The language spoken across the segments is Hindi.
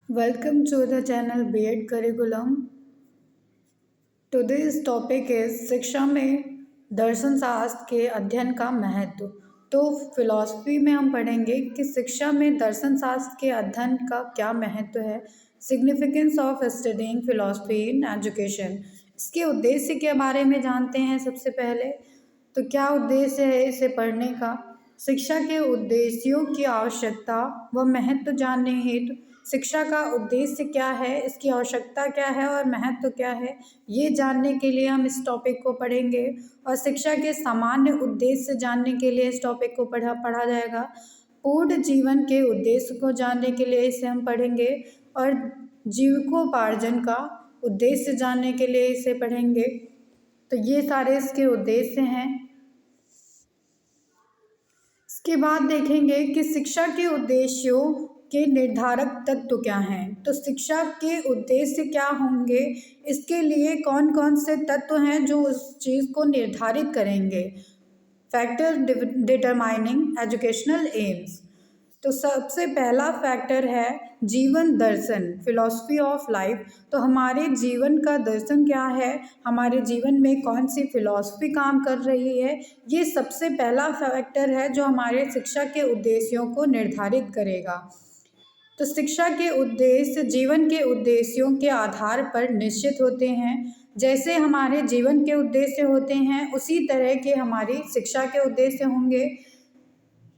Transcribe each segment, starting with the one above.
Welcome to the channel B.Ed Curriculum. Today's topic is शिक्षा में दर्शन शास्त्र के अध्ययन का महत्व। तो फिलॉसफी में हम पढ़ेंगे कि शिक्षा में दर्शन शास्त्र के अध्ययन का क्या महत्व है। Significance of studying philosophy in education. इसके उद्देश्य के बारे में जानते हैं। सबसे पहले तो क्या उद्देश्य है इसे पढ़ने का। शिक्षा के उद्देश्यों की आवश्यकता व महत्व जानने हेतु शिक्षा का उद्देश्य क्या है, इसकी आवश्यकता क्या है और महत्व क्या है, ये जानने के लिए हम इस टॉपिक को पढ़ेंगे। और शिक्षा के सामान्य उद्देश्य जानने के लिए इस टॉपिक को पढ़ा जाएगा। पूर्ण जीवन के उद्देश्य को जानने के लिए इसे हम पढ़ेंगे और जीविकोपार्जन का उद्देश्य जानने के लिए इसे पढ़ेंगे। तो ये सारे इसके उद्देश्य हैं। इसके बाद देखेंगे कि शिक्षा के उद्देश्यों के निर्धारक तत्व क्या हैं। तो शिक्षा के उद्देश्य क्या होंगे, इसके लिए कौन कौन से तत्व हैं जो उस चीज़ को निर्धारित करेंगे। Factor determining educational AIIMS. तो सबसे पहला फैक्टर है जीवन दर्शन, फिलॉसफी ऑफ लाइफ। तो हमारे जीवन का दर्शन क्या है, हमारे जीवन में कौन सी फिलॉसफी काम कर रही है, ये सबसे पहला फैक्टर है जो हमारे शिक्षा के उद्देश्यों को निर्धारित करेगा। तो शिक्षा के उद्देश्य जीवन के उद्देश्यों के आधार पर निश्चित होते हैं। जैसे हमारे जीवन के उद्देश्य होते हैं उसी तरह के हमारी शिक्षा के उद्देश्य होंगे।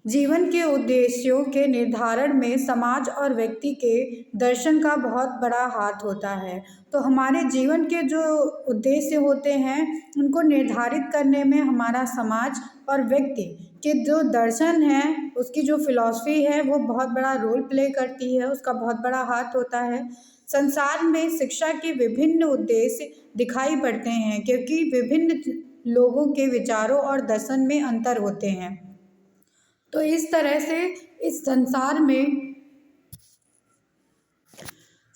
जीवन के उद्देश्यों के निर्धारण में समाज और व्यक्ति के दर्शन का बहुत बड़ा हाथ होता है। तो हमारे जीवन के जो उद्देश्य होते हैं उनको निर्धारित करने में हमारा समाज और व्यक्ति के जो दर्शन है, उसकी जो फिलॉसफी है वो बहुत बड़ा रोल प्ले करती है, उसका बहुत बड़ा हाथ होता है। संसार में शिक्षा के विभिन्न उद्देश्य दिखाई पड़ते हैं क्योंकि विभिन्न लोगों के विचारों और दर्शन में अंतर होते हैं। तो इस तरह से इस संसार में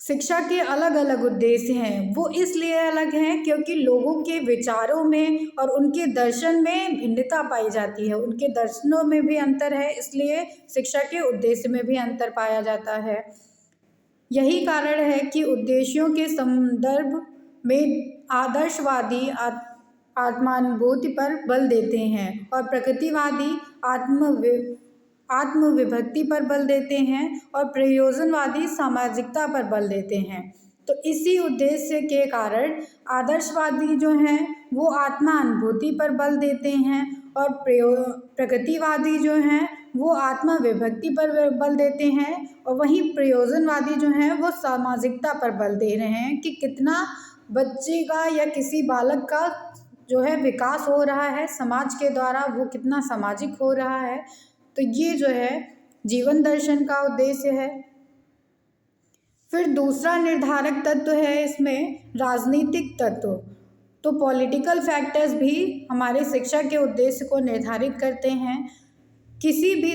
शिक्षा के अलग अलग उद्देश्य हैं। वो इसलिए अलग हैं क्योंकि लोगों के विचारों में और उनके दर्शन में भिन्नता पाई जाती है, उनके दर्शनों में भी अंतर है, इसलिए शिक्षा के उद्देश्य में भी अंतर पाया जाता है। यही कारण है कि उद्देश्यों के संदर्भ में आदर्शवादी आत्मानुभूति पर बल देते हैं और प्रकृतिवादी आत्मविभक्ति पर बल देते हैं और प्रयोजनवादी सामाजिकता पर बल देते हैं। तो इसी उद्देश्य के कारण आदर्शवादी जो हैं वो आत्मा अनुभूति पर बल देते हैं और प्रकृतिवादी जो हैं वो आत्मा विभक्ति पर बल देते हैं और वहीं प्रयोजनवादी जो हैं वो सामाजिकता पर बल दे रहे हैं कि कितना बच्चे का या किसी बालक का जो है विकास हो रहा है समाज के द्वारा, वो कितना सामाजिक हो रहा है। तो ये जो है जीवन दर्शन का उद्देश्य है। फिर दूसरा निर्धारक तत्व है इसमें राजनीतिक तत्व। तो पॉलिटिकल फैक्टर्स भी हमारे शिक्षा के उद्देश्य को निर्धारित करते हैं। किसी भी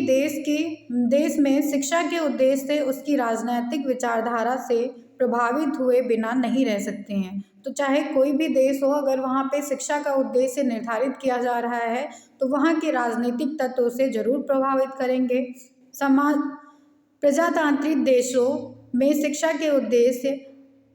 देश में शिक्षा के उद्देश्य से उसकी राजनीतिक विचारधारा से प्रभावित हुए बिना नहीं रह सकते हैं। तो चाहे कोई भी देश हो, अगर वहाँ पे शिक्षा का उद्देश्य निर्धारित किया जा रहा है तो वहाँ के राजनीतिक तत्व से जरूर प्रभावित करेंगे। प्रजातांत्रिक देशों में शिक्षा के उद्देश्य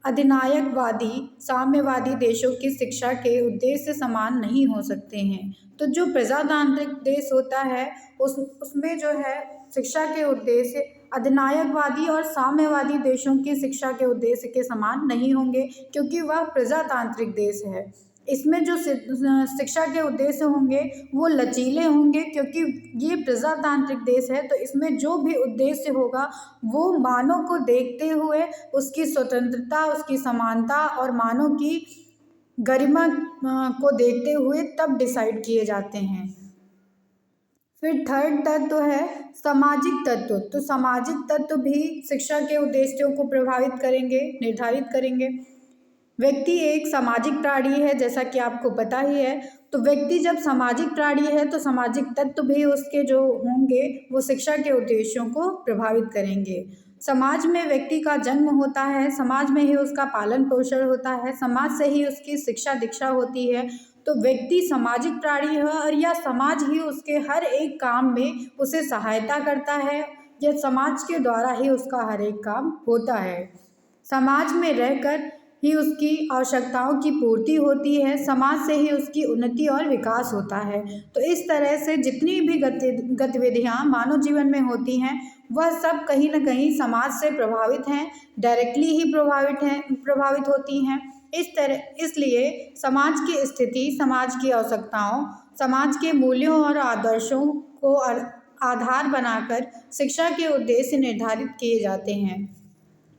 अधिनायकवादी साम्यवादी देशों की शिक्षा के उद्देश्य समान नहीं हो सकते हैं। तो जो प्रजातांत्रिक देश होता है उसमें जो है शिक्षा के उद्देश्य अधिनायकवादी और साम्यवादी देशों की शिक्षा के उद्देश्य के समान नहीं होंगे क्योंकि वह प्रजातांत्रिक देश है। इसमें जो शिक्षा के उद्देश्य होंगे वो लचीले होंगे क्योंकि ये प्रजातांत्रिक देश है। तो इसमें जो भी उद्देश्य होगा वो मानव को देखते हुए उसकी स्वतंत्रता, उसकी समानता और मानव की गरिमा को देखते हुए तब डिसाइड किए जाते हैं। फिर थर्ड तत्व है सामाजिक तत्व। तो सामाजिक तत्व भी शिक्षा के उद्देश्यों को प्रभावित करेंगे, निर्धारित करेंगे। व्यक्ति एक सामाजिक प्राणी है जैसा कि आपको पता ही है। तो व्यक्ति जब सामाजिक प्राणी है तो सामाजिक तत्व भी उसके जो होंगे वो शिक्षा के उद्देश्यों को प्रभावित करेंगे। समाज में व्यक्ति का जन्म होता है, समाज में ही उसका पालन पोषण होता है, समाज से ही उसकी शिक्षा दीक्षा होती है। तो व्यक्ति सामाजिक प्राणी है और यह समाज ही उसके हर एक काम में उसे सहायता करता है या समाज के द्वारा ही उसका हर एक काम होता है। समाज में रहकर ही उसकी आवश्यकताओं की पूर्ति होती है, समाज से ही उसकी उन्नति और विकास होता है। तो इस तरह से जितनी भी गतिविधियाँ मानव जीवन में होती हैं वह सब कहीं न कहीं समाज से प्रभावित हैं, डायरेक्टली ही प्रभावित होती हैं। इसलिए समाज की स्थिति, समाज की आवश्यकताओं, समाज के मूल्यों और आदर्शों को आधार बनाकर शिक्षा के उद्देश्य निर्धारित किए जाते हैं।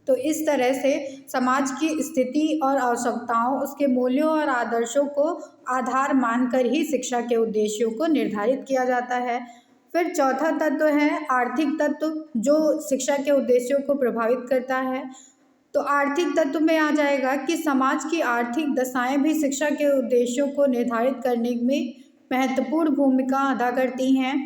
तो इस तरह से समाज की स्थिति और आवश्यकताओं, उसके मूल्यों और आदर्शों को आधार मानकर ही शिक्षा के उद्देश्यों को निर्धारित किया जाता है। फिर चौथा तत्व है आर्थिक तत्व, जो शिक्षा के उद्देश्यों को प्रभावित करता है। तो आर्थिक तत्व में आ जाएगा कि समाज की आर्थिक दशाएं भी शिक्षा के उद्देश्यों को निर्धारित करने में महत्वपूर्ण भूमिका अदा करती हैं।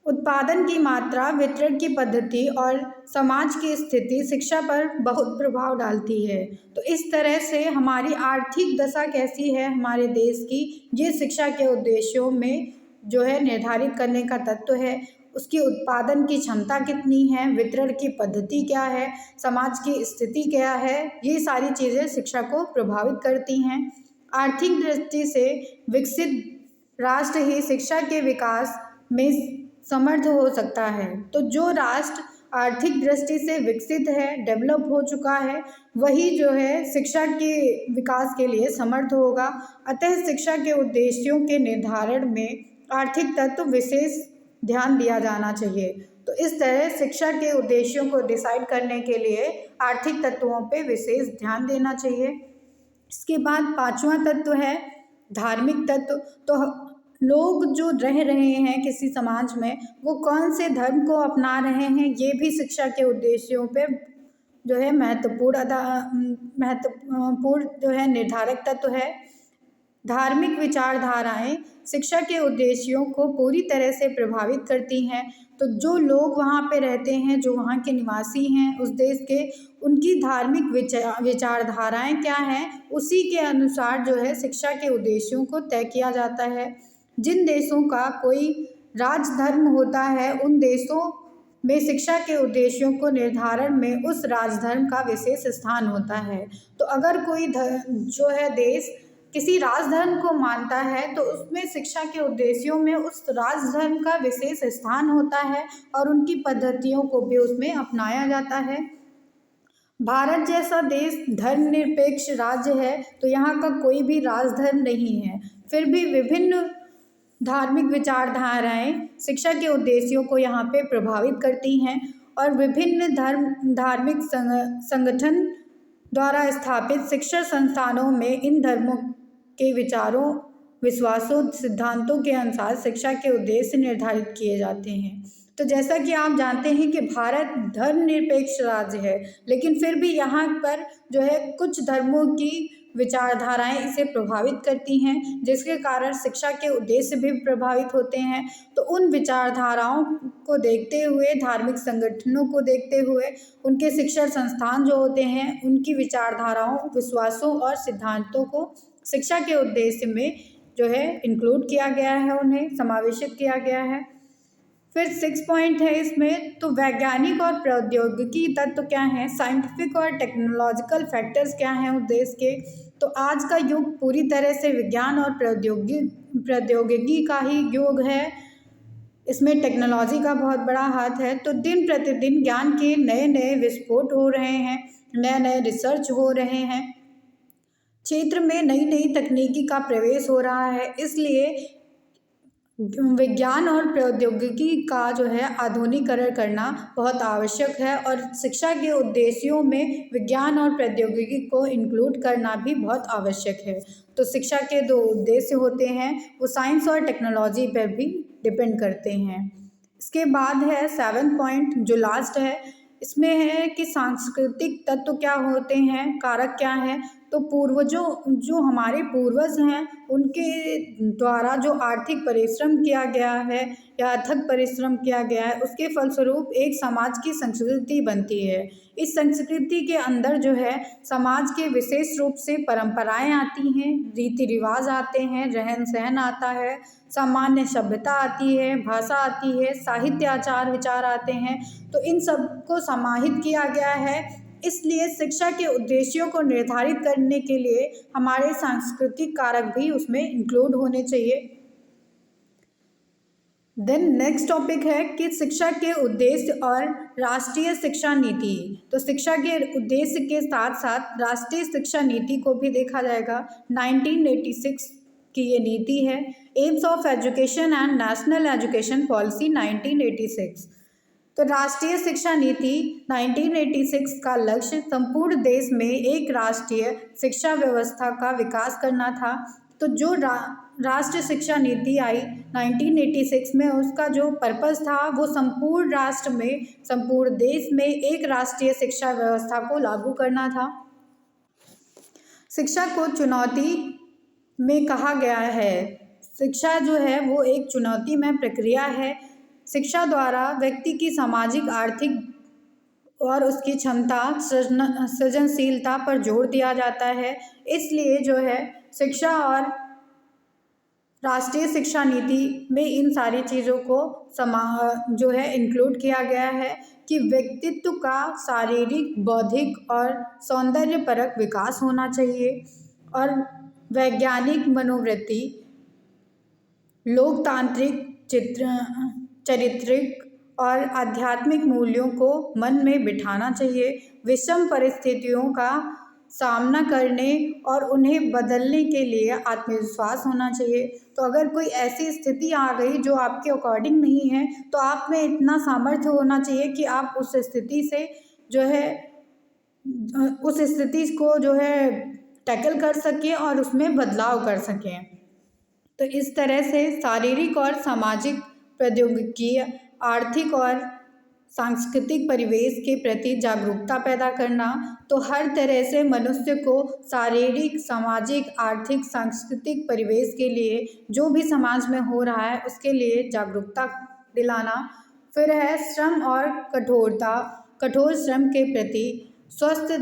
उत्पादन की मात्रा, वितरण की पद्धति और समाज की स्थिति शिक्षा पर बहुत प्रभाव डालती है। तो इस तरह से हमारी आर्थिक दशा कैसी है हमारे देश की, ये शिक्षा के उद्देश्यों में जो है निर्धारित करने का तत्व है। उसकी उत्पादन की क्षमता कितनी है, वितरण की पद्धति क्या है, समाज की स्थिति क्या है, ये सारी चीज़ें शिक्षा को प्रभावित करती हैं। आर्थिक दृष्टि से विकसित राष्ट्र ही शिक्षा के विकास में समर्थ हो सकता है। तो जो राष्ट्र आर्थिक दृष्टि से विकसित है, डेवलप हो चुका है, वही जो है शिक्षा के विकास के लिए समर्थ होगा। अतः शिक्षा के उद्देश्यों के निर्धारण में आर्थिक तत्व विशेष ध्यान दिया जाना चाहिए। तो इस तरह शिक्षा के उद्देश्यों को डिसाइड करने के लिए आर्थिक तत्वों पे विशेष ध्यान देना चाहिए। इसके बाद पांचवा तत्व है धार्मिक तत्व। तो लोग जो रह रहे हैं किसी समाज में, वो कौन से धर्म को अपना रहे हैं, ये भी शिक्षा के उद्देश्यों पे जो है महत्वपूर्ण जो है निर्धारक तत्व है। धार्मिक विचारधाराएं शिक्षा के उद्देश्यों को पूरी तरह से प्रभावित करती हैं। तो जो लोग वहाँ पे रहते हैं, जो वहाँ के निवासी हैं उस देश के, उनकी धार्मिक विचारधाराएं क्या हैं, उसी के अनुसार जो है शिक्षा के उद्देश्यों को तय किया जाता है। जिन देशों का कोई राजधर्म होता है, उन देशों में शिक्षा के उद्देश्यों को निर्धारण में उस राजधर्म का विशेष स्थान होता है। तो अगर कोई जो है देश किसी राजधर्म को मानता है, तो उसमें शिक्षा के उद्देश्यों में उस राजधर्म का विशेष स्थान होता है और उनकी पद्धतियों को भी उसमें अपनाया जाता है। भारत जैसा देश धर्मनिरपेक्ष राज्य है, तो यहाँ का कोई भी राजधर्म नहीं है, फिर भी विभिन्न धार्मिक विचारधाराएं शिक्षा के उद्देश्यों को यहाँ पे प्रभावित करती हैं और विभिन्न धार्मिक संगठन द्वारा स्थापित शिक्षा संस्थानों में इन धर्मों के विचारों, विश्वासों, सिद्धांतों के अनुसार शिक्षा के उद्देश्य निर्धारित किए जाते हैं। तो जैसा कि आप जानते हैं कि भारत धर्मनिरपेक्ष राज्य है, लेकिन फिर भी यहाँ पर जो है कुछ धर्मों की विचारधाराएं इसे प्रभावित करती हैं, जिसके कारण शिक्षा के उद्देश्य भी प्रभावित होते हैं। तो उन विचारधाराओं को देखते हुए, धार्मिक संगठनों को देखते हुए, उनके शिक्षा संस्थान जो होते हैं, उनकी विचारधाराओं, विश्वासों और सिद्धांतों को शिक्षा के उद्देश्य में जो है इंक्लूड किया गया है, उन्हें समावेशित किया गया है। फिर 6 पॉइंट है इसमें, तो वैज्ञानिक और प्रौद्योगिकी तत्व क्या हैं, साइंटिफिक और टेक्नोलॉजिकल फैक्टर्स क्या हैं उस देश के। तो आज का युग पूरी तरह से विज्ञान और प्रौद्योगिकी का ही युग है, इसमें टेक्नोलॉजी का बहुत बड़ा हाथ है। तो दिन प्रतिदिन ज्ञान के नए नए विस्फोट हो रहे हैं, नए नए रिसर्च हो रहे हैं, क्षेत्र में नई नई तकनीकी का प्रवेश हो रहा है। इसलिए विज्ञान और प्रौद्योगिकी का जो है आधुनिकीकरण करना बहुत आवश्यक है और शिक्षा के उद्देश्यों में विज्ञान और प्रौद्योगिकी को इंक्लूड करना भी बहुत आवश्यक है। तो शिक्षा के 2 उद्देश्य होते हैं, वो साइंस और टेक्नोलॉजी पर भी डिपेंड करते हैं। इसके बाद है 7 पॉइंट जो लास्ट है, इसमें है कि सांस्कृतिक तत्व क्या होते हैं, कारक क्या हैं। तो पूर्वजों जो हमारे पूर्वज हैं उनके द्वारा जो आर्थिक परिश्रम किया गया है या अथक परिश्रम किया गया है, उसके फलस्वरूप एक समाज की संस्कृति बनती है। इस संस्कृति के अंदर जो है समाज के विशेष रूप से परंपराएं आती हैं, रीति रिवाज आते हैं, रहन सहन आता है, सामान्य सभ्यता आती है, भाषा आती है, साहित्य आचार विचार आते हैं। तो इन सब को समाहित किया गया है। इसलिए शिक्षा के उद्देश्यों को निर्धारित करने के लिए हमारे सांस्कृतिक कारक भी उसमें इंक्लूड होने चाहिए। देन नेक्स्ट टॉपिक है कि शिक्षा के उद्देश्य और राष्ट्रीय शिक्षा नीति। तो शिक्षा के उद्देश्य के साथ साथ राष्ट्रीय शिक्षा नीति को भी देखा जाएगा। 1986 की ये नीति है, AIIMS of education and national education policy 1986। तो राष्ट्रीय शिक्षा नीति 1986 का लक्ष्य संपूर्ण देश में एक राष्ट्रीय शिक्षा व्यवस्था का विकास करना था। तो जो राष्ट्रीय शिक्षा नीति आई 1986 में, उसका जो पर्पस था वो संपूर्ण राष्ट्र में, संपूर्ण देश में एक राष्ट्रीय शिक्षा व्यवस्था को लागू करना था। शिक्षा को चुनौती में कहा गया है। शिक्षा जो है वो एक चुनौतीमय प्रक्रिया है। शिक्षा द्वारा व्यक्ति की सामाजिक, आर्थिक और उसकी क्षमता, सृजनशीलता पर जोर दिया जाता है। इसलिए जो है शिक्षा और राष्ट्रीय शिक्षा नीति में इन सारी चीज़ों को जो है इंक्लूड किया गया है कि व्यक्तित्व का शारीरिक, बौद्धिक और सौंदर्यपरक विकास होना चाहिए और वैज्ञानिक मनोवृत्ति, लोकतांत्रिक, चारित्रिक और आध्यात्मिक मूल्यों को मन में बिठाना चाहिए। विषम परिस्थितियों का सामना करने और उन्हें बदलने के लिए आत्मविश्वास होना चाहिए। तो अगर कोई ऐसी स्थिति आ गई जो आपके अकॉर्डिंग नहीं है, तो आप में इतना सामर्थ्य होना चाहिए कि आप उस स्थिति से जो है उस स्थिति को जो है टैकल कर सकें और उसमें बदलाव कर सकें। तो इस तरह से शारीरिक और सामाजिक प्रौद्योगिकी, आर्थिक और सांस्कृतिक परिवेश के प्रति जागरूकता पैदा करना। तो हर तरह से मनुष्य को शारीरिक, सामाजिक, आर्थिक, सांस्कृतिक परिवेश के लिए जो भी समाज में हो रहा है उसके लिए जागरूकता दिलाना। फिर है श्रम और कठोरता, कठोर श्रम के प्रति स्वस्थ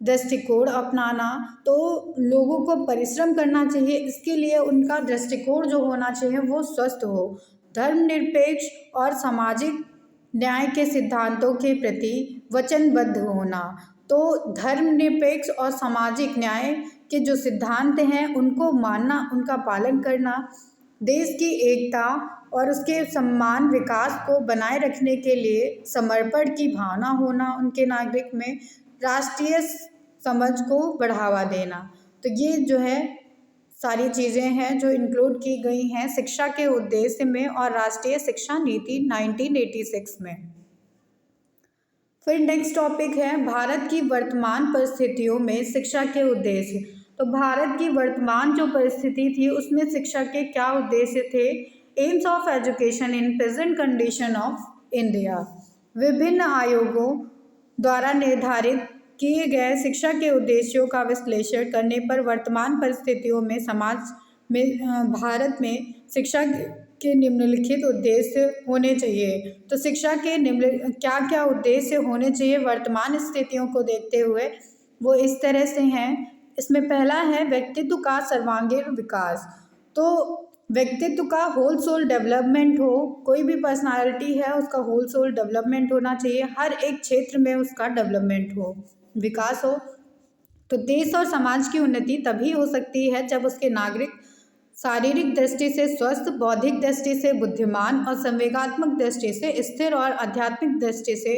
दृष्टिकोण अपनाना। तो लोगों को परिश्रम करना चाहिए, इसके लिए उनका दृष्टिकोण जो होना चाहिए वो स्वस्थ हो। धर्मनिरपेक्ष और सामाजिक न्याय के सिद्धांतों के प्रति वचनबद्ध होना। तो धर्मनिरपेक्ष और सामाजिक न्याय के जो सिद्धांत हैं उनको मानना, उनका पालन करना। देश की एकता और उसके सम्मान, विकास को बनाए रखने के लिए समर्पण की भावना होना उनके नागरिक में। राष्ट्रीय समझ को बढ़ावा देना। तो ये जो है सारी चीज़ें हैं जो इंक्लूड की गई हैं शिक्षा के उद्देश्य में और राष्ट्रीय शिक्षा नीति 1986 में। फिर नेक्स्ट टॉपिक है भारत की वर्तमान परिस्थितियों में शिक्षा के उद्देश्य। तो भारत की वर्तमान जो परिस्थिति थी उसमें शिक्षा के क्या उद्देश्य थे। AIIMS of education in present condition of India. विभिन्न आयोगों द्वारा निर्धारित किए गए शिक्षा के उद्देश्यों का विश्लेषण करने पर वर्तमान परिस्थितियों में समाज में, भारत में शिक्षा के निम्नलिखित उद्देश्य होने चाहिए। तो शिक्षा के क्या क्या उद्देश्य होने चाहिए वर्तमान स्थितियों को देखते हुए, वो इस तरह से हैं। इसमें पहला है व्यक्तित्व का सर्वांगीण विकास। तो व्यक्तित्व का होल सोल डेवलपमेंट हो, कोई भी पर्सनालिटी है उसका होल सोल डेवलपमेंट होना चाहिए, हर एक क्षेत्र में उसका डेवलपमेंट हो, विकास हो। तो देश और समाज की उन्नति तभी हो सकती है जब उसके नागरिक शारीरिक दृष्टि से स्वस्थ, बौद्धिक दृष्टि से बुद्धिमान और संवेगात्मक दृष्टि से स्थिर और आध्यात्मिक दृष्टि से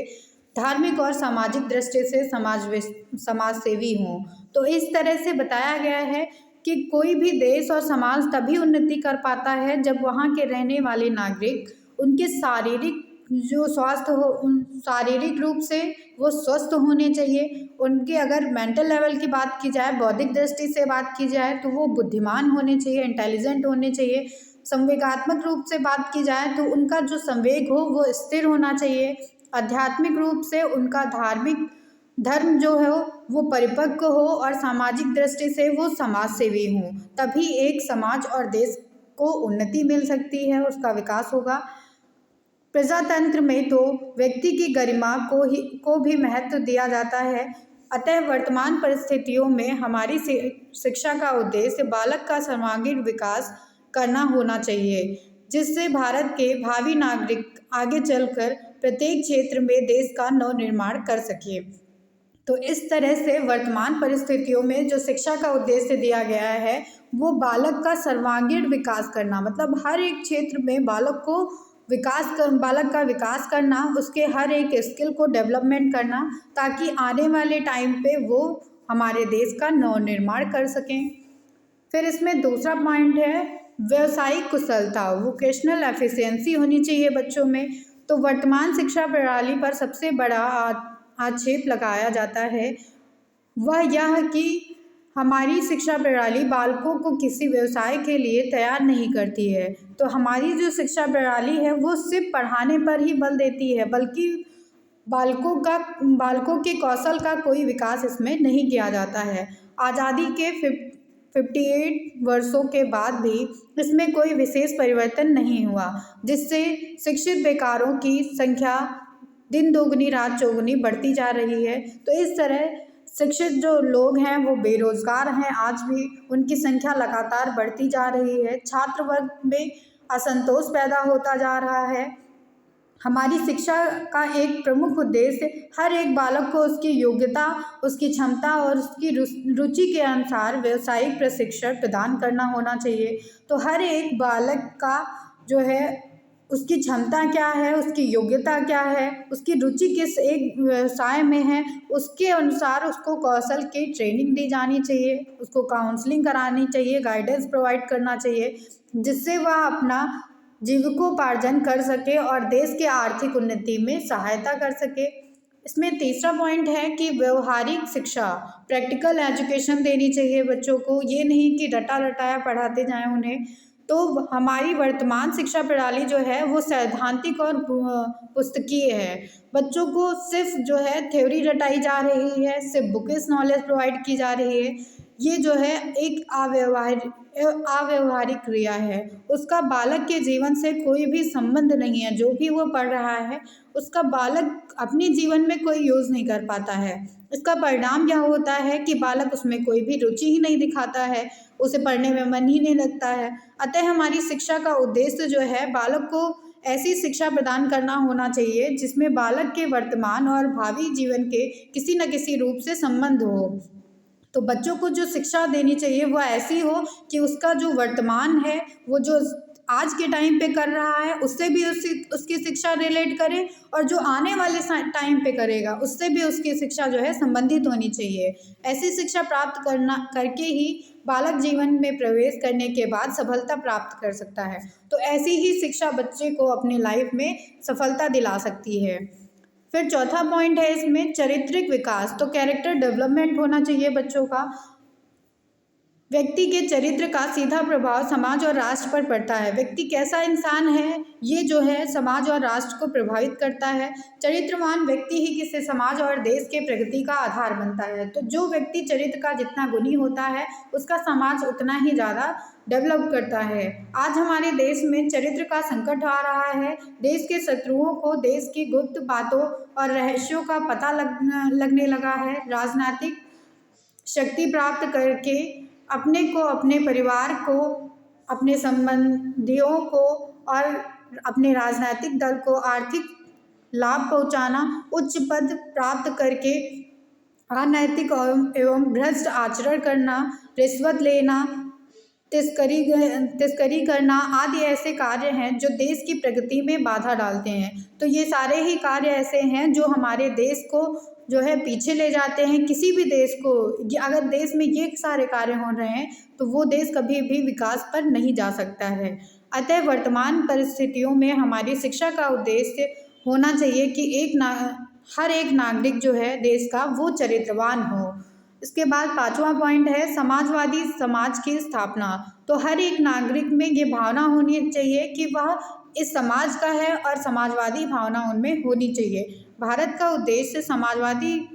धार्मिक और सामाजिक दृष्टि से समाज सेवी हों। तो इस तरह से बताया गया है कि कोई भी देश और समाज तभी उन्नति कर पाता है जब वहाँ के रहने वाले नागरिक उनके शारीरिक जो स्वास्थ्य हो, उन शारीरिक रूप से वो स्वस्थ होने चाहिए। उनके अगर मेंटल लेवल की बात की जाए, बौद्धिक दृष्टि से बात की जाए तो वो बुद्धिमान होने चाहिए, इंटेलिजेंट होने चाहिए। संवेगात्मक रूप से बात की जाए तो उनका जो संवेग हो वो स्थिर होना चाहिए। आध्यात्मिक रूप से उनका धार्मिक धर्म जो है वो परिपक्व हो और सामाजिक दृष्टि से वो समाज सेवी हो, तभी एक समाज और देश को उन्नति मिल सकती है, उसका विकास होगा। प्रजातंत्र में तो व्यक्ति की गरिमा को भी महत्व दिया जाता है। अतः वर्तमान परिस्थितियों में हमारी शिक्षा का उद्देश्य बालक का सर्वांगीण विकास करना होना चाहिए, जिससे भारत के भावी नागरिक आगे चलकर प्रत्येक क्षेत्र में देश का नवनिर्माण कर सके। तो इस तरह से वर्तमान परिस्थितियों में जो शिक्षा का उद्देश्य दिया गया है वो बालक का सर्वांगीण विकास करना, मतलब हर एक क्षेत्र में बालक का विकास करना, उसके हर एक स्किल को डेवलपमेंट करना, ताकि आने वाले टाइम पे वो हमारे देश का नवनिर्माण कर सकें। फिर इसमें दूसरा पॉइंट है व्यावसायिक कुशलता, वोकेशनल एफिशिएंसी होनी चाहिए बच्चों में। तो वर्तमान शिक्षा प्रणाली पर सबसे बड़ा आक्षेप लगाया जाता है वह यह कि हमारी शिक्षा प्रणाली बालकों को किसी व्यवसाय के लिए तैयार नहीं करती है। तो हमारी जो शिक्षा प्रणाली है वो सिर्फ पढ़ाने पर ही बल देती है, बल्कि बालकों के कौशल का कोई विकास इसमें नहीं किया जाता है। आज़ादी के 58 वर्षों के बाद भी इसमें कोई विशेष परिवर्तन नहीं हुआ, जिससे शिक्षित बेकारों की संख्या दिन दोगुनी रात चौगुनी बढ़ती जा रही है। तो इस तरह शिक्षित जो लोग हैं वो बेरोजगार हैं, आज भी उनकी संख्या लगातार बढ़ती जा रही है। छात्र वर्ग में असंतोष पैदा होता जा रहा है। हमारी शिक्षा का एक प्रमुख उद्देश्य हर एक बालक को उसकी योग्यता, उसकी क्षमता और उसकी रुचि के अनुसार व्यावसायिक प्रशिक्षण प्रदान करना होना चाहिए। तो हर एक बालक का जो है उसकी क्षमता क्या है, उसकी योग्यता क्या है, उसकी रुचि किस एक व्यवसाय में है, उसके अनुसार उसको कौशल की ट्रेनिंग दी जानी चाहिए, उसको काउंसलिंग करानी चाहिए, गाइडेंस प्रोवाइड करना चाहिए, जिससे वह अपना जीविकोपार्जन कर सके और देश के आर्थिक उन्नति में सहायता कर सके। इसमें तीसरा पॉइंट है कि व्यवहारिक शिक्षा, प्रैक्टिकल एजुकेशन देनी चाहिए बच्चों को, ये नहीं कि रटा रटाया पढ़ाते जाएं उन्हें। तो हमारी वर्तमान शिक्षा प्रणाली जो है वो सैद्धांतिक और पुस्तकीय है। बच्चों को सिर्फ जो है थ्योरी रटाई जा रही है, सिर्फ बुकिश नॉलेज प्रोवाइड की जा रही है। ये जो है एक अव्यवहारिक क्रिया है, उसका बालक के जीवन से कोई भी संबंध नहीं है। जो भी वो पढ़ रहा है उसका बालक अपने जीवन में कोई यूज़ नहीं कर पाता है। इसका परिणाम यह होता है कि बालक उसमें कोई भी रुचि ही नहीं दिखाता है, उसे पढ़ने में मन ही नहीं लगता है। अतः हमारी शिक्षा का उद्देश्य जो है बालक को ऐसी शिक्षा प्रदान करना होना चाहिए जिसमें बालक के वर्तमान और भावी जीवन के किसी न किसी रूप से संबंध हो। तो बच्चों को जो शिक्षा देनी चाहिए वह ऐसी हो कि उसका जो वर्तमान है, वो जो आज के टाइम पे कर रहा है उससे भी उसकी शिक्षा रिलेट करे, और जो आने वाले टाइम पे करेगा उससे भी उसकी शिक्षा जो है संबंधित होनी चाहिए। ऐसी शिक्षा प्राप्त करके ही बालक जीवन में प्रवेश करने के बाद सफलता प्राप्त कर सकता है। तो ऐसी ही शिक्षा बच्चे को अपनी लाइफ में सफलता दिला सकती है। फिर चौथा पॉइंट है इसमें चारित्रिक विकास, तो कैरेक्टर डेवलपमेंट होना चाहिए बच्चों का। व्यक्ति के चरित्र का सीधा प्रभाव समाज और राष्ट्र पर पड़ता है। व्यक्ति कैसा इंसान है ये जो है समाज और राष्ट्र को प्रभावित करता है। चरित्रवान व्यक्ति ही किसी समाज और देश के प्रगति का आधार बनता है। तो जो व्यक्ति चरित्र का जितना गुणी होता है उसका समाज उतना ही ज़्यादा डेवलप करता है। आज हमारे देश में चरित्र का संकट आ रहा है। देश के शत्रुओं को देश की गुप्त बातों और रहस्यों का पता लगने लगा है। राजनीतिक शक्ति प्राप्त करके अपने को, अपने परिवार को, अपने संबंधियों को और अपने राजनीतिक दल को आर्थिक लाभ पहुंचाना, उच्च पद प्राप्त करके अनैतिक एवं भ्रष्ट आचरण करना, रिश्वत लेना, तस्करी करना आदि ऐसे कार्य हैं जो देश की प्रगति में बाधा डालते हैं। तो ये सारे ही कार्य ऐसे हैं जो हमारे देश को जो है पीछे ले जाते हैं। किसी भी देश को अगर देश में ये सारे कार्य हो रहे हैं तो वो देश कभी भी विकास पर नहीं जा सकता है। अतः वर्तमान परिस्थितियों में हमारी शिक्षा का उद्देश्य होना चाहिए कि हर एक नागरिक जो है देश का वो चरित्रवान हो। इसके बाद पांचवा पॉइंट है समाजवादी समाज की स्थापना। तो हर एक नागरिक में ये भावना होनी चाहिए कि वह इस समाज का है और समाजवादी भावना उनमें होनी चाहिए। भारत का उद्देश्य समाजवादी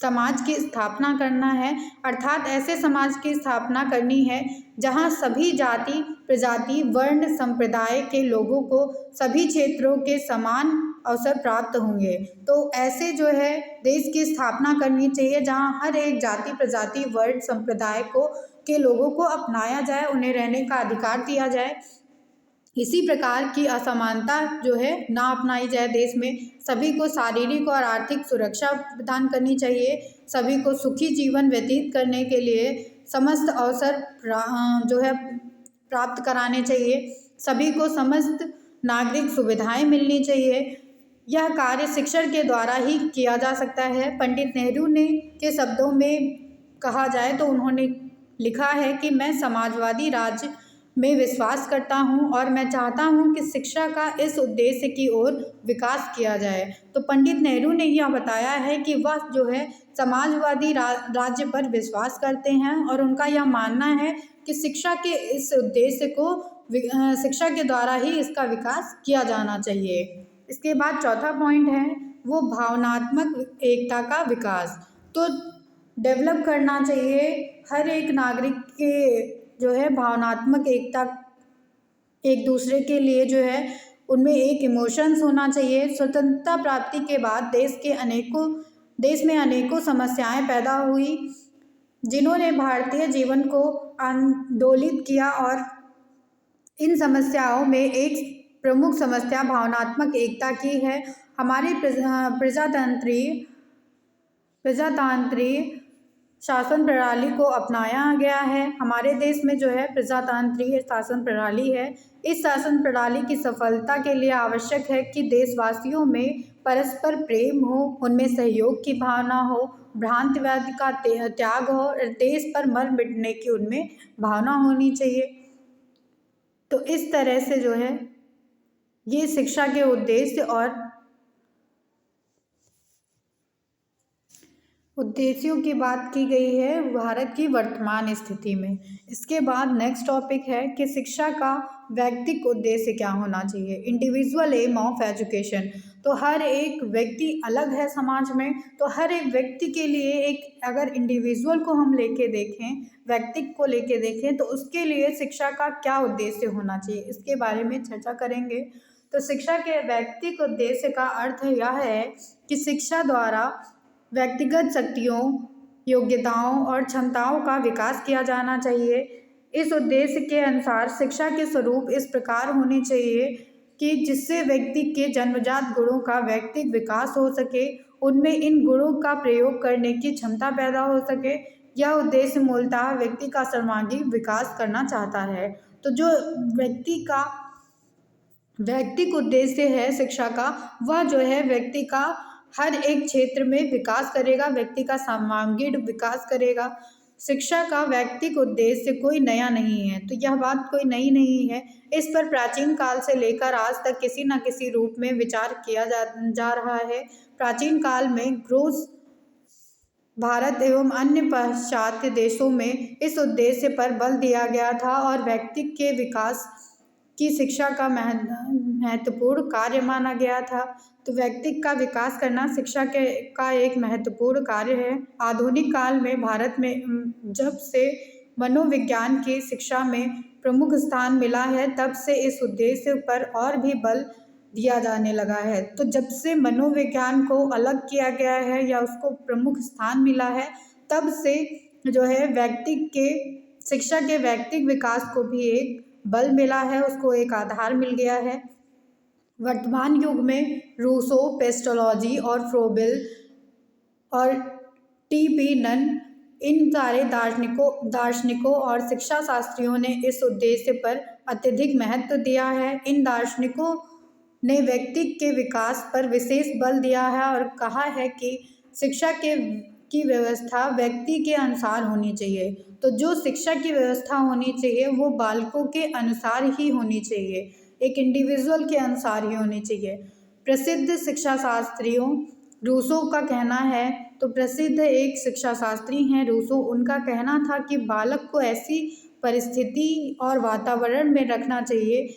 समाज की स्थापना करना है, अर्थात ऐसे समाज की स्थापना करनी है जहाँ सभी जाति प्रजाति वर्ण संप्रदाय के लोगों को सभी क्षेत्रों के समान अवसर प्राप्त होंगे। तो ऐसे जो है देश की स्थापना करनी चाहिए जहाँ हर एक जाति प्रजाति वर्ण संप्रदाय को के लोगों को अपनाया जाए, उन्हें रहने का अधिकार दिया जाए। इसी प्रकार की असमानता जो है ना अपनाई जाए देश में। सभी को शारीरिक और आर्थिक सुरक्षा प्रदान करनी चाहिए। सभी को सुखी जीवन व्यतीत करने के लिए समस्त अवसर जो है प्राप्त कराने चाहिए। सभी को समस्त नागरिक सुविधाएं मिलनी चाहिए। यह कार्य शिक्षण के द्वारा ही किया जा सकता है। पंडित नेहरू ने के शब्दों में कहा जाए तो उन्होंने लिखा है कि मैं समाजवादी राज्य में विश्वास करता हूं और मैं चाहता हूं कि शिक्षा का इस उद्देश्य की ओर विकास किया जाए। तो पंडित नेहरू ने यह बताया है कि वह जो है समाजवादी राज्य पर विश्वास करते हैं और उनका यह मानना है कि शिक्षा के इस उद्देश्य को शिक्षा के द्वारा ही इसका विकास किया जाना चाहिए। इसके बाद चौथा पॉइंट है वो भावनात्मक एकता का विकास। तो डेवलप करना चाहिए हर एक नागरिक के जो है भावनात्मक एकता, एक दूसरे के लिए जो है उनमें एक इमोशंस होना चाहिए। स्वतंत्रता प्राप्ति के बाद देश में अनेकों समस्याएं पैदा हुई जिन्होंने भारतीय जीवन को आंदोलित किया और इन समस्याओं में एक प्रमुख समस्या भावनात्मक एकता की है। हमारी प्रजातांत्रिक शासन प्रणाली को अपनाया गया है। हमारे देश में जो है प्रजातांत्रिक शासन प्रणाली है। इस शासन प्रणाली की सफलता के लिए आवश्यक है कि देशवासियों में परस्पर प्रेम हो, उनमें सहयोग की भावना हो, भ्रांतिवाद का त्याग हो और देश पर मर मिटने की उनमें भावना होनी चाहिए। तो इस तरह से जो है ये शिक्षा के उद्देश्य और उद्देश्यों की बात की गई है भारत की वर्तमान स्थिति में। इसके बाद नेक्स्ट टॉपिक है कि शिक्षा का व्यक्तिगत उद्देश्य क्या होना चाहिए। Individual aim of education. तो हर एक व्यक्ति अलग है समाज में, तो हर एक व्यक्ति के लिए एक अगर इंडिविजुअल को हम लेके देखें, व्यक्तित्व को लेके देखें तो उसके लिए शिक्षा का क्या उद्देश्य होना चाहिए, इसके बारे में चर्चा करेंगे। तो शिक्षा के व्यक्तिगत उद्देश्य का अर्थ यह है कि शिक्षा द्वारा व्यक्तिगत शक्तियों, योग्यताओं और क्षमताओं का विकास किया जाना चाहिए। इस उद्देश्य के अनुसार शिक्षा के स्वरूप इस प्रकार होने चाहिए कि जिससे व्यक्ति के जन्मजात गुणों का व्यक्तिगत विकास हो सके, उनमें इन गुणों का प्रयोग करने की क्षमता पैदा हो सके। यह उद्देश्य मूलतः व्यक्ति का सर्वांगीण विकास करना चाहता है। तो जो व्यक्ति का व्यक्तिगत उद्देश्य है शिक्षा का, वह जो है व्यक्ति का हर एक क्षेत्र में विकास करेगा, व्यक्ति का सर्वांगीण विकास करेगा। शिक्षा का व्यक्तिगत उद्देश्य कोई नया नहीं है, तो यह बात कोई नई नहीं है। इस पर प्राचीन काल से लेकर आज तक किसी न किसी रूप में विचार किया जा रहा है। प्राचीन काल में ग्रीस, भारत एवं अन्य पाश्चात्य देशों में इस उद्देश्य पर बल दिया गया था और व्यक्ति के विकास की शिक्षा का महत्वपूर्ण कार्य माना गया था। तो व्यक्ति का विकास करना शिक्षा का एक महत्वपूर्ण कार्य है। आधुनिक काल में भारत में जब से मनोविज्ञान की शिक्षा में प्रमुख स्थान मिला है, तब से इस उद्देश्य पर और भी बल दिया जाने लगा है। तो जब से मनोविज्ञान को अलग किया गया है या उसको प्रमुख स्थान मिला है, तब से जो है व्यक्ति के शिक्षा के व्यक्तिगत विकास को भी एक बल मिला है, उसको एक आधार मिल गया है। वर्तमान युग में रूसो, पेस्टोलॉजी और फ्रोबेल और टी.पी. नन, इन सारे दार्शनिकों और शिक्षा शास्त्रियों ने इस उद्देश्य पर अत्यधिक महत्व दिया है। इन दार्शनिकों ने व्यक्ति के विकास पर विशेष बल दिया है और कहा है कि शिक्षा की व्यवस्था व्यक्ति के अनुसार होनी चाहिए। तो जो शिक्षा की व्यवस्था होनी चाहिए वो बालकों के अनुसार ही होनी चाहिए, एक इंडिविजुअल के अनुसार ही होनी चाहिए। प्रसिद्ध शिक्षा शास्त्रियों रूसो का कहना है, तो प्रसिद्ध एक शिक्षा शास्त्री हैं रूसो, उनका कहना था कि बालक को ऐसी परिस्थिति और वातावरण में रखना चाहिए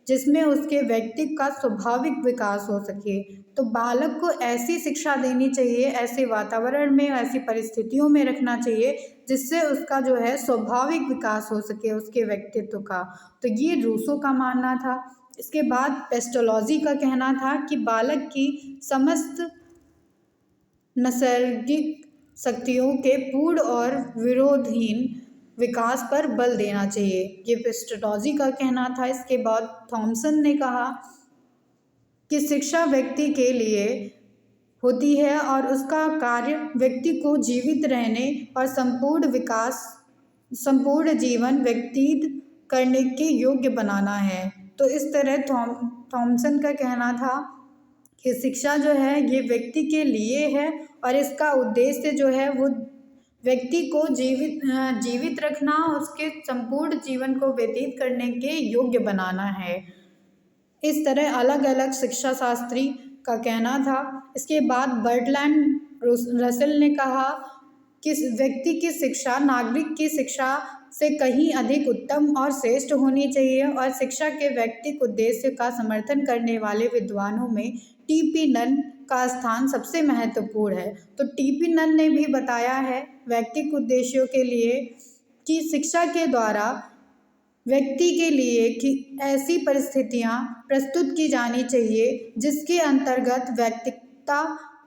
जिसमें उसके व्यक्तित्व का स्वाभाविक विकास हो सके। तो बालक को ऐसी शिक्षा देनी चाहिए, ऐसे वातावरण में, ऐसी परिस्थितियों में रखना चाहिए जिससे उसका जो है स्वाभाविक विकास हो सके उसके व्यक्तित्व का। तो ये रूसो का मानना था। इसके बाद पेस्टोलॉजी का कहना था कि बालक की समस्त नैसर्गिक शक्तियों के पूर्ण और विरोधहीन विकास पर बल देना चाहिए, ये पेस्टोलॉजी का कहना था। इसके बाद थॉमसन ने कहा कि शिक्षा व्यक्ति के लिए होती है और उसका कार्य व्यक्ति को जीवित रहने और संपूर्ण जीवन व्यतीत करने के योग्य बनाना है। तो इस तरह थॉमसन का कहना था कि शिक्षा जो है ये व्यक्ति के लिए है और इसका उद्देश्य जो है वो व्यक्ति को जीवित रखना, उसके संपूर्ण जीवन को व्यतीत करने के योग्य बनाना है। इस तरह अलग अलग शिक्षा शास्त्री का कहना था। इसके बाद बर्टलैंड रसेल ने कहा कि व्यक्ति की शिक्षा नागरिक की शिक्षा से कहीं अधिक उत्तम और श्रेष्ठ होनी चाहिए और शिक्षा के व्यक्तिक उद्देश्य का समर्थन करने वाले विद्वानों में टी.पी. नन का स्थान सबसे महत्वपूर्ण है। तो टी.पी. नन ने भी बताया है व्यक्तिक उद्देश्यों के लिए कि शिक्षा के द्वारा व्यक्ति के लिए कि ऐसी परिस्थितियां प्रस्तुत की जानी चाहिए जिसके अंतर्गत व्यक्तित्व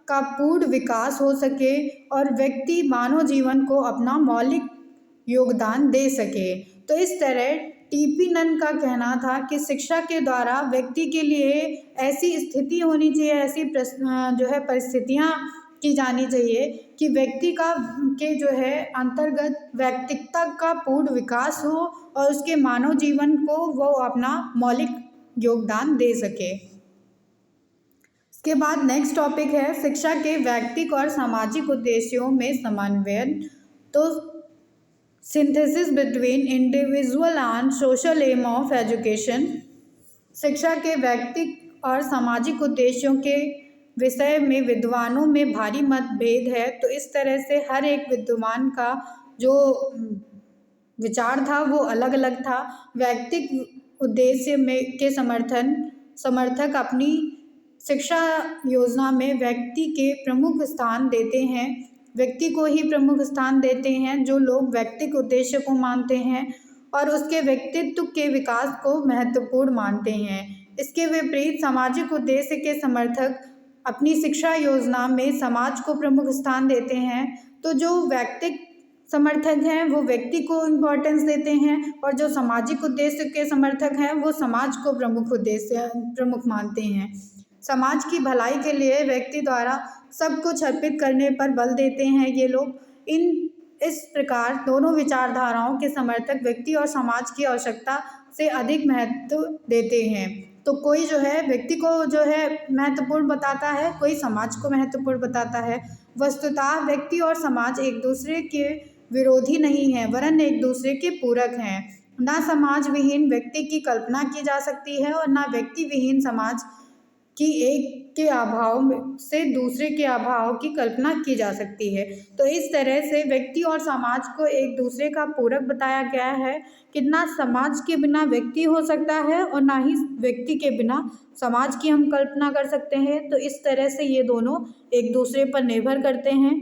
का पूर्ण विकास हो सके और व्यक्ति मानव जीवन को अपना मौलिक योगदान दे सके। तो इस तरह टी.पी. नन का कहना था कि शिक्षा के द्वारा व्यक्ति के लिए ऐसी स्थिति होनी चाहिए, ऐसी जो है परिस्थितियां की जानी चाहिए कि व्यक्ति के जो है अंतर्गत व्यक्तित्व का पूर्ण विकास हो और उसके मानव जीवन को वो अपना मौलिक योगदान दे सके। इसके बाद नेक्स्ट टॉपिक है शिक्षा के व्यक्तिक और सामाजिक उद्देश्यों में समन्वय। तो synthesis between individual and social aim of education. शिक्षा के व्यक्तिक और सामाजिक उद्देश्यों के विषय में विद्वानों में भारी मतभेद है। तो इस तरह से हर एक विद्वान का जो विचार था वो अलग अलग था। व्यक्तिक उद्देश्य में के समर्थक अपनी शिक्षा योजना में व्यक्ति के प्रमुख स्थान देते हैं, व्यक्ति को ही प्रमुख स्थान देते हैं जो लोग व्यक्तिक उद्देश्य को मानते हैं और उसके व्यक्तित्व के विकास को महत्वपूर्ण मानते हैं। इसके विपरीत सामाजिक उद्देश्य के समर्थक अपनी शिक्षा योजना में समाज को प्रमुख स्थान देते हैं। तो जो व्यक्तिक समर्थक हैं वो व्यक्ति को इम्पोर्टेंस देते हैं और जो सामाजिक उद्देश्य के समर्थक हैं वो समाज को प्रमुख मानते हैं। समाज की भलाई के लिए व्यक्ति द्वारा सब कुछ अर्पित करने पर बल देते हैं ये लोग। इस प्रकार दोनों विचारधाराओं के समर्थक व्यक्ति और समाज की आवश्यकता से अधिक महत्व देते हैं। तो कोई जो है व्यक्ति को जो है महत्वपूर्ण बताता है, कोई समाज को महत्वपूर्ण बताता है। वस्तुतः व्यक्ति और समाज एक दूसरे के विरोधी नहीं है वरन एक दूसरे के पूरक हैं। ना समाज विहीन व्यक्ति की कल्पना की जा सकती है और ना व्यक्ति विहीन समाज की एक के अभाव से दूसरे के अभाव की कल्पना की जा सकती है। तो इस तरह से व्यक्ति और समाज को एक दूसरे का पूरक बताया गया है कि ना समाज के बिना व्यक्ति हो सकता है और ना ही व्यक्ति के बिना समाज की हम कल्पना कर सकते हैं। तो इस तरह से ये दोनों एक दूसरे पर निर्भर करते हैं।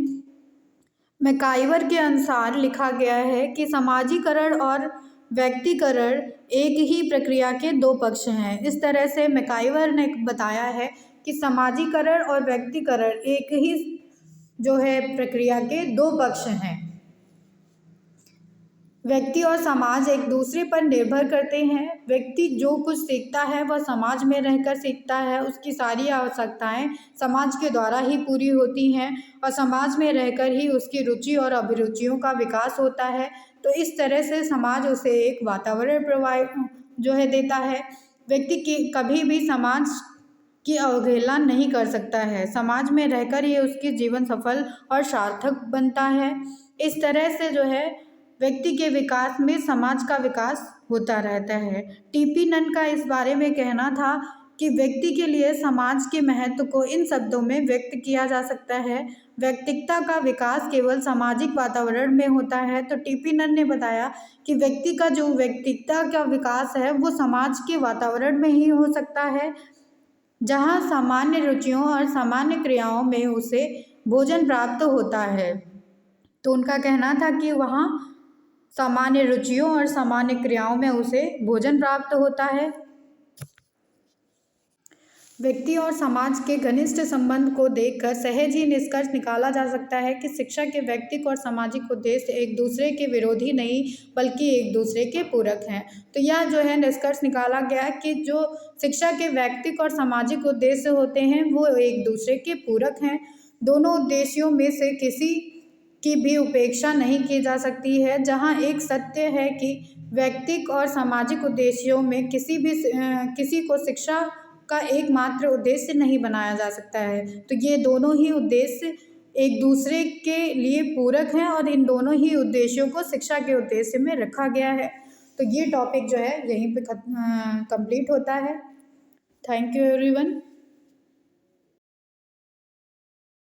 मैकाइवर के अनुसार लिखा गया है कि समाजीकरण और व्यक्तिकरण एक ही प्रक्रिया के दो पक्ष हैं। इस तरह से मैकाइवर ने बताया है कि समाजीकरण और व्यक्तिकरण एक ही जो है प्रक्रिया के दो पक्ष हैं। व्यक्ति और समाज एक दूसरे पर निर्भर करते हैं। व्यक्ति जो कुछ सीखता है वह समाज में रहकर सीखता है, उसकी सारी आवश्यकताएं समाज के द्वारा ही पूरी होती हैं और समाज में रहकर ही उसकी रुचि और अभिरुचियों का विकास होता है। तो इस तरह से समाज उसे एक वातावरण जो है देता है। व्यक्ति की कभी भी समाज की अवहेलना नहीं कर सकता है, समाज में रहकर ही उसकी जीवन सफल और सार्थक बनता है। इस तरह से जो है व्यक्ति के विकास में समाज का विकास होता रहता है। टी.पी. नन का इस बारे में कहना था कि व्यक्ति के लिए समाज के महत्व को इन शब्दों में व्यक्त किया जा सकता है। व्यक्तित्व का विकास केवल सामाजिक वातावरण में होता है। तो टीपी नन ने बताया कि व्यक्ति का जो व्यक्तित्व का विकास है वो समाज के वातावरण में ही हो सकता है, जहाँ सामान्य रुचियों और सामान्य क्रियाओं में उसे भोजन प्राप्त होता है। तो उनका कहना था कि वहाँ सामान्य रुचियों और सामान्य क्रियाओं में उसे भोजन प्राप्त होता है। व्यक्ति और समाज के घनिष्ठ संबंध को देखकर सहज ही निष्कर्ष निकाला जा सकता है कि शिक्षा के व्यक्तिक और सामाजिक उद्देश्य एक दूसरे के विरोधी नहीं बल्कि एक दूसरे के पूरक हैं। तो यह जो है निष्कर्ष निकाला गया कि जो शिक्षा के व्यक्तिक और सामाजिक उद्देश्य होते हैं वो एक दूसरे के पूरक हैं। दोनों उद्देश्यों में से किसी की भी उपेक्षा नहीं की जा सकती है। जहाँ एक सत्य है कि व्यक्तिक और सामाजिक उद्देश्यों में किसी को शिक्षा का एकमात्र उद्देश्य नहीं बनाया जा सकता है। तो ये दोनों ही उद्देश्य एक दूसरे के लिए पूरक हैं और इन दोनों ही उद्देश्यों को शिक्षा के उद्देश्य में रखा गया है। तो ये टॉपिक जो है यहीं पे कंप्लीट होता है। Thank you everyone.